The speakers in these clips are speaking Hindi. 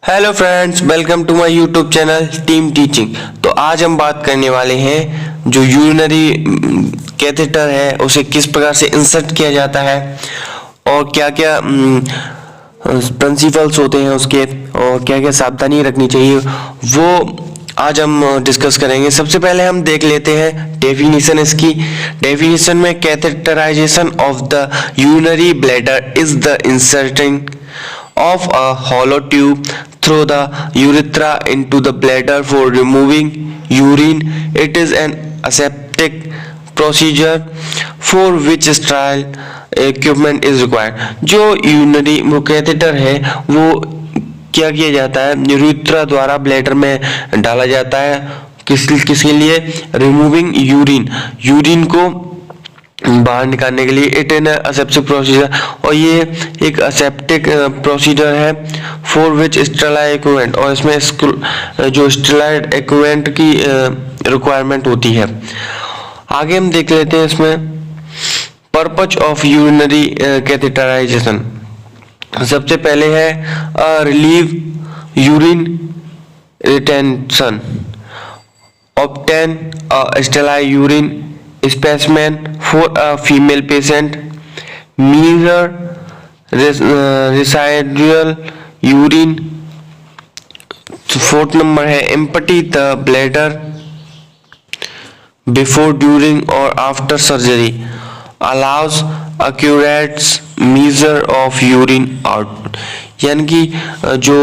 Hello friends, welcome to my YouTube channel team teaching. तो आज हम बात करने वाले हैं जो यूरिनरी कैथेटर है उसे किस प्रकार से इंसर्ट किया जाता है और क्या क्या प्रिंसिपल्स होते हैं उसके और क्या क्या सावधानी रखनी चाहिए, वो आज हम डिस्कस करेंगे। सबसे पहले हम देख लेते हैं डेफिनेशन। इसकी डेफिनेशन में catheterization of the urinary bladder is the inserting of a hollow tube through the urethra into the bladder for removing urine. It is an aseptic procedure for which sterile equipment is required. जो यूरिनरी कैथेटर है वो क्या किया जाता है, यूरेथ्रा द्वारा ब्लैडर में डाला जाता है। किसके लिए? रिमूविंग यूरिन को बाहर निकालने के लिए। इट इन असेप्टिक प्रोसीजर, और ये एक असेप्टिक प्रोसीजर है फॉर विच स्टेरलाइज इक्विपमेंट, और इसमें जो स्टेरलाइज इक्विपमेंट की रिक्वायरमेंट होती है। आगे हम देख लेते हैं इसमें पर्पज ऑफ यूरिनरी कैथेटराइजेशन। सबसे पहले है relieve urine retention, obtain sterilise urine specimen for a female patient, measure residual urine. Fourth number है empty the bladder before, during or after surgery, allows accurate measure of urine output. यानी कि जो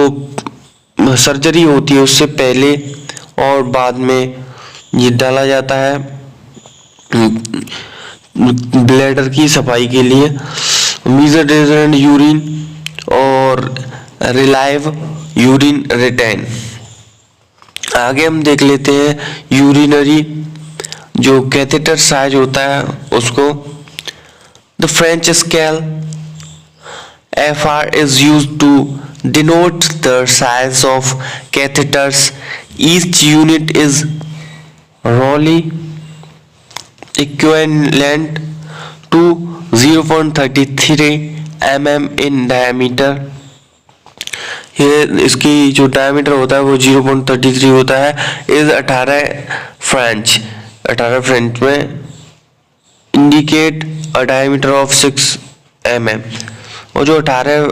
सर्जरी होती है उससे पहले और बाद में ये डाला जाता है ब्लैडर की सफाई के लिए। मीजर यूरिन और रिलाइव यूरिन रिटेन। आगे हम देख लेते हैं यूरिनरी जो कैथेटर साइज होता है उसको। The French scale FR is used to denote the size of catheters. Each unit is roughly equivalent to 0.33 mm in diameter. ये इसकी जो डायमीटर होता है वो 0.33 होता है। इस 18 फ्रेंच में indicate a diameter of 6 mm, और जो 18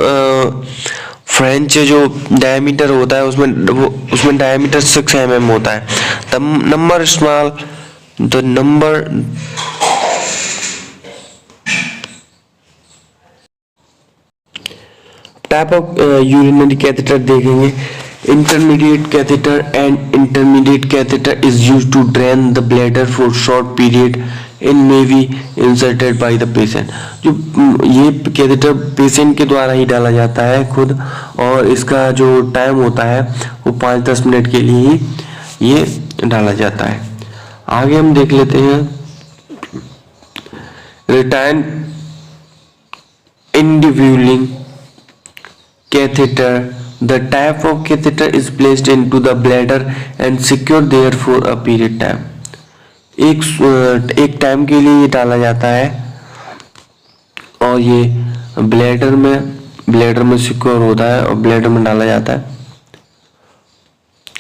फ्रेंच जो डायमीटर होता है उसमें डायमीटर 6 mm होता है। The number small, the number type of urinary catheter देखेंगे। intermediate catheter and intermediate catheter is used to drain the bladder for short period and may be inserted by the patient. जो ये कैथेटर पेशेंट के द्वारा ही डाला जाता है खुद, और इसका जो टाइम होता है वो 5-10 मिनट के लिए ही ये डाला जाता है। आगे हम देख लेते हैं retain indwelling catheter. The type of catheter is placed into the bladder and secure there for a period time. एक टाइम के लिए ये डाला जाता है और ये ब्लैडर में सिक्योर होता है और ब्लैडर में डाला जाता है।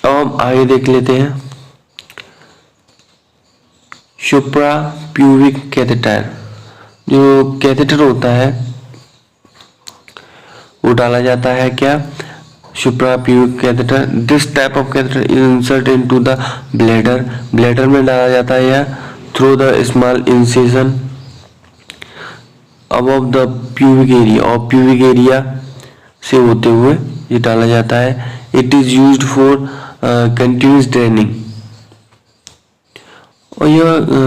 अब हम आगे देख लेते हैं सुप्रा प्यूबिक कैथेटर। जो कैथेटर होता है वो डाला जाता है क्या? Supra pubic catheter. This type of catheter is insert into the bladder में डाला जाता है या through the small incision above the pubic area, और प्यूबिक एरिया से होते हुए ये डाला जाता है। It is used for continuous draining, और यह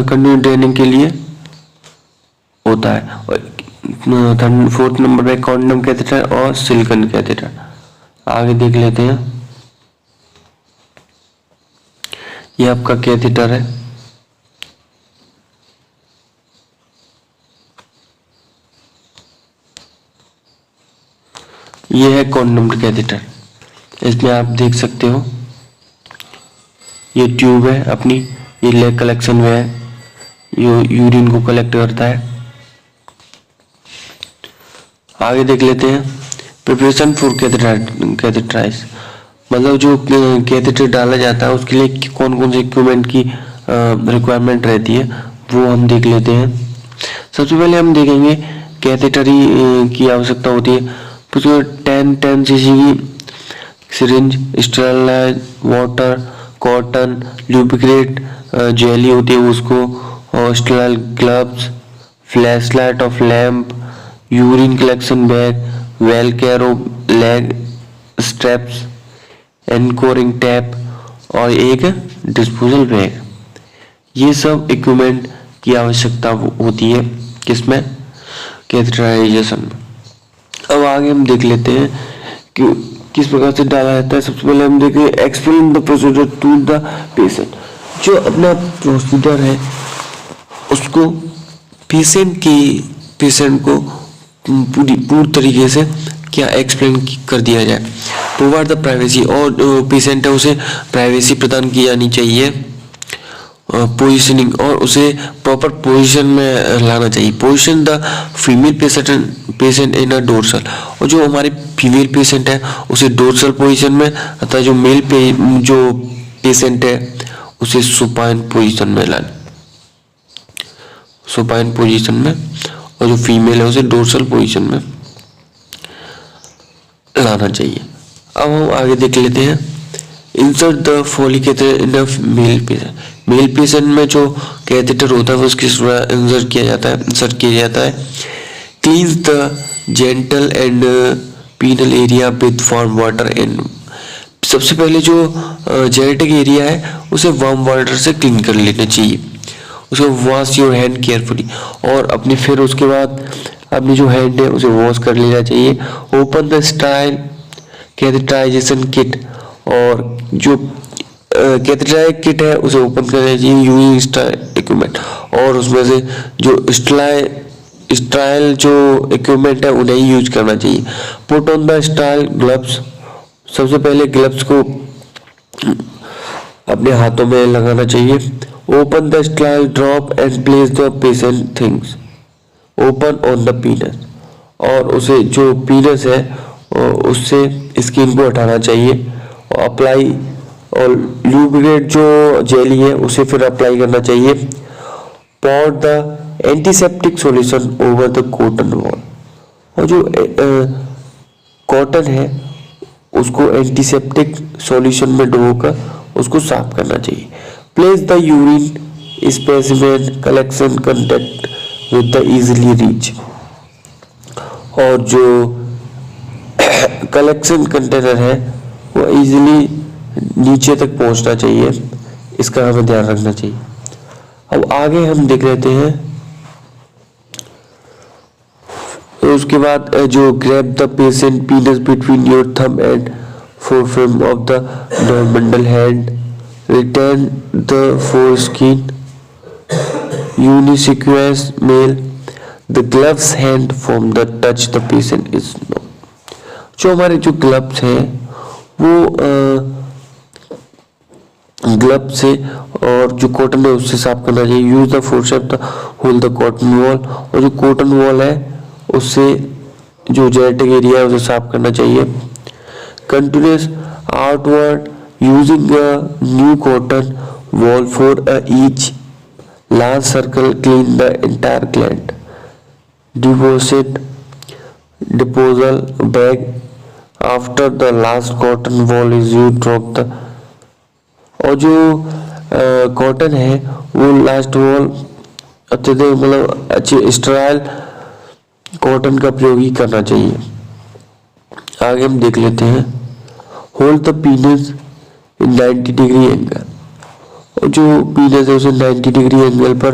कंटिन्यू ड्रेनिंग के लिए होता है। और फोर्थ नंबर पे कॉन्डम कैथेटर और सिलिकॉन कैथेटर। आगे देख लेते हैं। यह आपका कैथेटर है, यह है कॉन्डम कैथेटर। इसमें आप देख सकते हो ये ट्यूब है अपनी, ये लेग कलेक्शन में है, ये यूरिन को कलेक्ट करता है। आगे देख लेते हैं प्रिपरेशन फॉर कैथेटराइज। मतलब जो कैथेटर डाला जाता है उसके लिए कौन कौन से इक्विपमेंट की रिक्वायरमेंट रहती है वो हम देख लेते हैं। सबसे पहले हम देखेंगे कैथेटर की आवश्यकता होती है। तो 10 सीसी की syringe, sterilize water, cotton, lubricate jelly होती है उसको, और sterile gloves, flashlight of lamp, urine collection bag, velcro leg straps, anchoring tape और एक डिस्पोजल बैग। ये सब इक्विपमेंट की आवश्यकता होती है किसमें, कैथेटराइजेशन में। अब आगे हम देख लेते हैं कि किस प्रकार से डाला जाता है। सबसे पहले हम देखेंगे explain the procedure to the patient. जो अपना प्रोसीजर है उसको पेशेंट को पूरी तरीके से क्या एक्सप्लेन कर दिया जाए। प्रोवाइड द प्राइवेसी, और पेशेंट है उसे प्राइवेसी प्रदान की जानी चाहिए। पोजिशनिंग, और उसे प्रॉपर पोजीशन में लाना चाहिए। Position the female patient in a dorsal, और जो हमारे फीमेल पेशेंट है उसे डोर्सल पोजीशन में, अतः जो जो पेशेंट है उसे सुपाइन पोजीशन में लाना, सुपाइन पोजीशन में, और जो फीमेल है उसे डोर्सल पोजीशन में लाना चाहिए। अब हम आगे देख लेते हैं insert the Foley catheter in a male patient. Male patient में जो कैथेटर होता है वो उसकी इंसर्ट किया जाता है। Cleanse the genital and penile area with warm water and, सबसे पहले जो जेनेटिक एरिया है उसे वार्म वाटर से क्लीन कर लेना चाहिए। उसे वॉश योर हैंड केयरफुली, और अपनी फिर उसके बाद अपनी जो हैंड है उसे वॉश कर लेना चाहिए। Open the sterile catheterization kit, और जो कैथेटराइज किट है उसे ओपन करना चाहिए यूजिंग स्टाइल इक्विपमेंट, और उसमें से जो स्टाइल जो इक्विपमेंट है उन्हें यूज करना चाहिए। Put on the style gloves, सबसे पहले ग्लव्स को अपने हाथों में लगाना चाहिए। Open the style drop and place the patient things open on the पीनस, और उसे जो पीनस है उससे स्किन को हटाना चाहिए। और अप्लाई, और ल्यूब्रिकेट जो जेली है उसे फिर अप्लाई करना चाहिए। Pour the antiseptic solution over the cotton ball, और जो कॉटन है उसको एंटीसेप्टिक सॉल्यूशन में डुबोकर उसको साफ करना चाहिए। Place the urine specimen collection contact with the easily reach, और जो कलेक्शन कंटेनर है वो इजीली नीचे तक पहुंचना चाहिए, इसका हमें ध्यान रखना चाहिए। अब आगे हम देख लेते हैं, उसके बाद जो grab the patient penis between your thumb and forefinger of the normal hand, return the foreskin यूनिसीक्वेंस male, the gloves hand from the touch the patient is no. जो हमारे जो ग्लव्स हैं वो ग्लव से और जो कॉटन है उससे साफ करना चाहिए। Use the forceps the hold the cotton ball, और जो कॉटन वॉल है उससे जो जेनेटिक एरिया है उसे साफ करना चाहिए। Continuous outward using a new cotton ball for each large circle clean the entire gland. Disposal bag after the last cotton ball is use drop the, और जो कॉटन है वो लास्ट वॉल अत्यधिक मतलब अच्छी स्टेराइल कॉटन का प्रयोग ही करना चाहिए। आगे हम देख लेते हैं hold the पीनस in 90 degree angle, और जो पीनस है उसे 90 डिग्री एंगल पर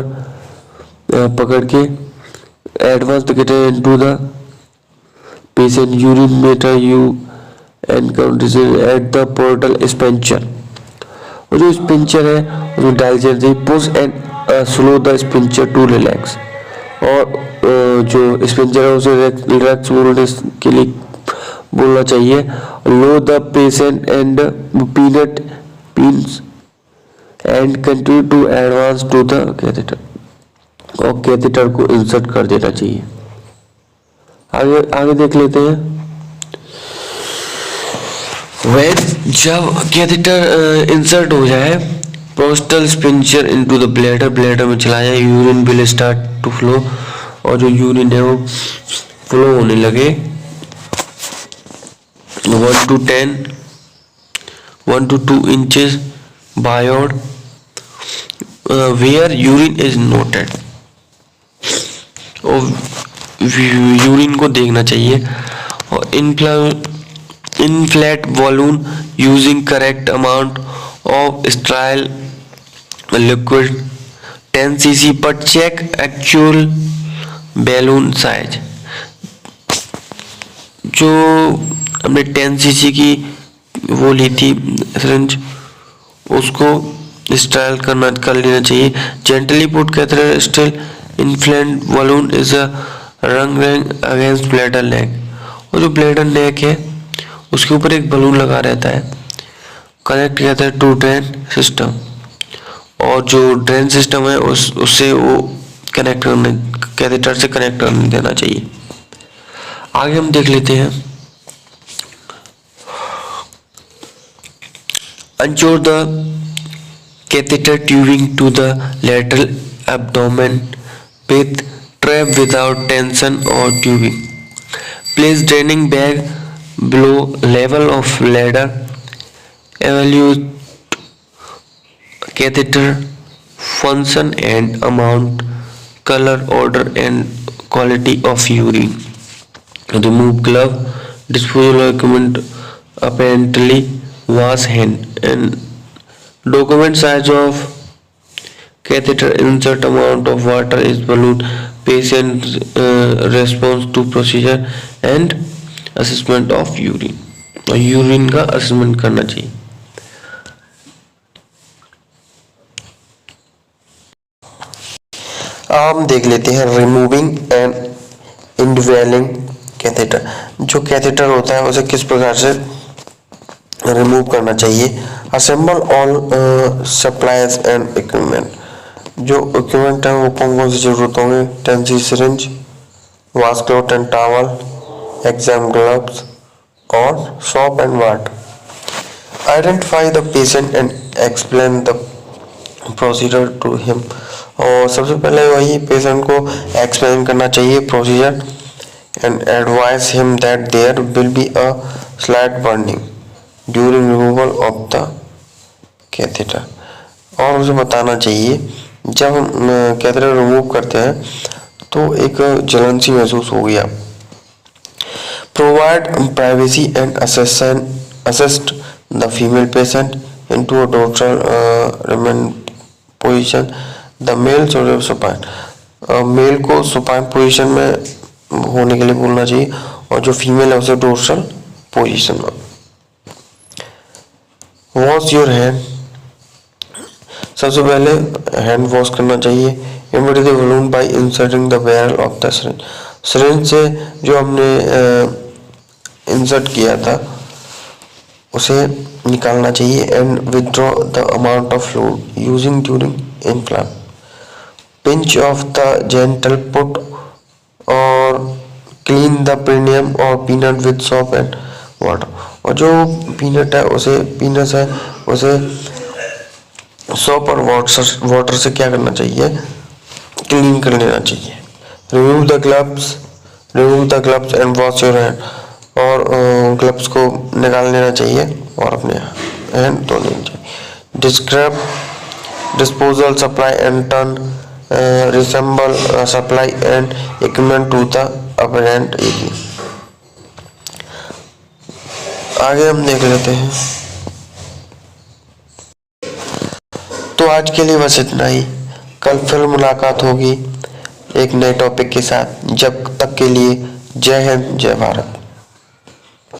पकड़ के advance into the patient urine meter you encounter at the portal sphincter, और जो स्पिंचर है उसमें डाल चाहिए। Push and slow the sphincter to relax, और जो स्पिंचर है उसे रिलैक्स बोलने के लिए बोलना चाहिए। Low the patient and peanut pins and continue to advance to the catheter, और कैथेटर को इंसर्ट कर देना चाहिए। आगे देख लेते हैं जब कैथेटर इंसर्ट हो जाए prostatic sphincter into the bladder में चला जाए, urine will start to flow, और जो यूरिन है वो फ्लो होने लगे 1 to 2 inches biod where urine is noted। और यूरिन को देखना चाहिए। और inflate balloon using correct amount of sterile liquid 10 cc पर check actual balloon size। जो हमने 10 cc की वो ली थी सिरिंज, उसको स्टाइल कर लेना चाहिए। Gently put catheter still inflate balloon is a रंग अगेंस्ट ब्लैडर नेक। और जो ब्लैडर नेक है उसके ऊपर एक बलून लगा रहता है। Connect catheter to drain system, और जो ड्रेन सिस्टम है उससे वो कनेक्ट करने, कैथेटर से कनेक्ट करने देना चाहिए। आगे हम देख लेते हैं। Unsure the catheter tubing to the lateral abdomen with trap without tension or tubing. Place draining bag below level of bladder. Evaluate catheter function and amount, color, odor and quality of urine. Remove glove, disposal equipment, apparently wash hand, and document size of catheter, insert amount of water is balloon, patient response to procedure and assessment of urine। और यूरिन का असेसमेंट करना चाहिए। हम देख लेते हैं रिमूविंग एंड इंडिविजुअलिंग कैथेटर। जो कैथेटर होता है उसे किस प्रकार से रिमूव करना चाहिए। Assemble all supplies and equipment. जो इक्विपमेंट है वो कौन कौन सी जरूरत होंगे। 10 cc syringe, washcloth and towel, exam gloves और soap and water. Identify the patient and explain the procedure to him. और सबसे पहले वही पेशेंट को एक्सप्लेन करना चाहिए procedure, and advise him that there will be a slight burning during removal of the catheter. और उसे बताना चाहिए जब हम कैथेटर रिमूव करते हैं तो एक जलन सी महसूस होगी। आप provide privacy and assist the female patient into a dorsal रिमेन position, the male supine. Male को सुपाइन पोजीशन में होने के लिए बोलना चाहिए, और जो फीमेल है उसे डॉर्सल पोजीशन में। Wash your hand. सबसे पहले हैंड वॉश करना चाहिए। Immediate the balloon bye inserting the barrel of the syringe. Syringe से जो हमने इंसर्ट किया था उसे निकालना चाहिए। And withdraw the amount of fluid using during implant. Pinch of the gentle put और क्लीन द पेरिनियम और peanut with soap and water. और जो पीनट है उसे सोप और वाटर से क्या करना चाहिए, क्लीन कर लेना चाहिए। Remove the gloves and wash your hand. और ग्लव्स को निकाल लेना चाहिए और अपने हैंड धो लेना चाहिए। Describe disposal supply and turn resemble supply and equipment to the apparent area. आगे हम देख लेते हैं। तो आज के लिए बस इतना ही। कल फिर मुलाकात होगी एक नए टॉपिक के साथ। जब तक के लिए जय हिंद, जय भारत।